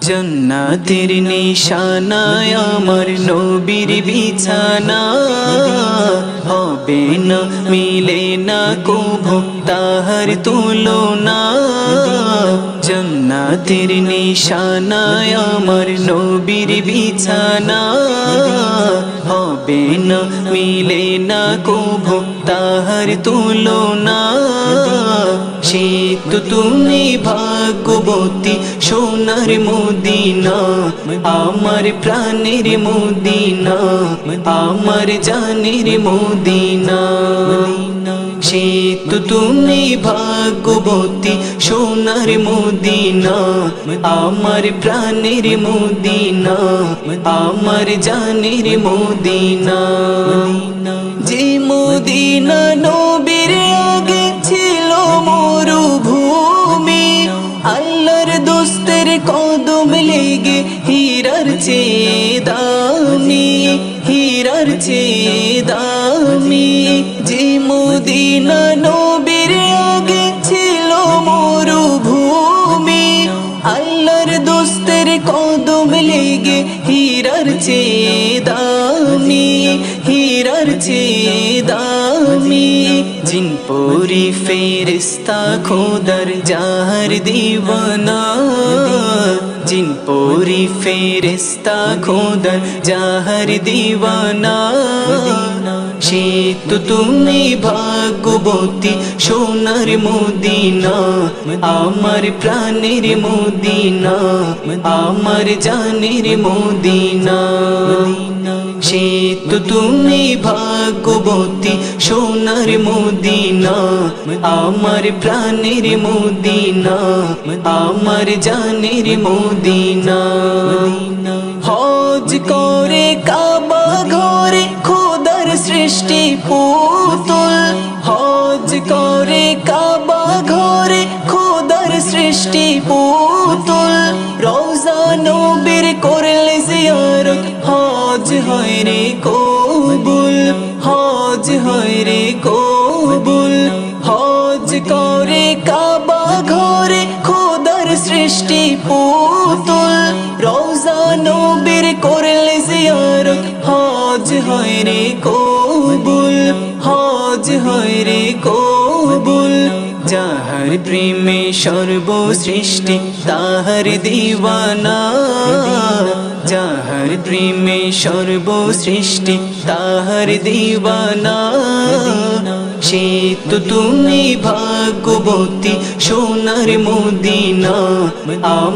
জান্নাতের নিশানায় আমার নবীর বিছানা, হবে না মিলে না কভু তাহার তুলনা। জান্নাতের নিশানায় আমার নবীর বিছানা, হবে না মিলে না কভু তাহার তুলনা। সে তো তুমি ভাগ্যবতী সোনার মদিনা, আমার প্রাণের মদিনা, আমার জানের মদিনা। সে তো তুমি ভাগ্যবতী সোনার মদিনা, আমার প্রাণের মদিনা, আমার জানের মদিনা। যে মদিনা নবীর আগে ছিল মরুভূমি, আল্লাহর দোস্তের কদম লেগে হীরার চেয়ে দামি, হীরার চেয়ে দামি। যে মদিনা নবীর আগে ছিল মরুভূমি, আল্লাহর দোস্তের কদম লেগে হীরার চেয়ে দামি, হীরার চেয়ে দামি। জিন পরি ফেরেশতা খোদার যার দিওয়ানা, জিন পরি ফেরেশতা খোদার যার দিওয়ানা। সে তো তুমি ভাগ্যবতী সোনার মদিনা, আমার প্রাণের মদিনা, আমার জানের মদিনা। সে তো তুমি ভাগ্যবতী সোনার মদিনা, আমার প্রাণের মদিনা, আমার জানের মদিনা। হজ করে কাবা ঘরে খোদার সৃষ্টি পুতুল, হজ করে কাবা ঘরে খোদার সৃষ্টি পুতুল। রওজা নবীর করলে জিয়ারত হজ হয় রে কবুল, হজ হয় রে কবুল। হজ করে কাবা ঘরে খোদার সৃষ্টি পুতুল, রওজা নবীর করলে জিয়ারত হজ হয় রে কবুল, হজ হয় রে কবুল। যাহার প্রেমে সর্বসৃষ্টি তাহার দিওয়ানা, যাহার প্রেমে সর্বসৃষ্টি তাহার দিওয়ানা। সে তো তুমি ভাগ্যবতী সোনার মদিনা।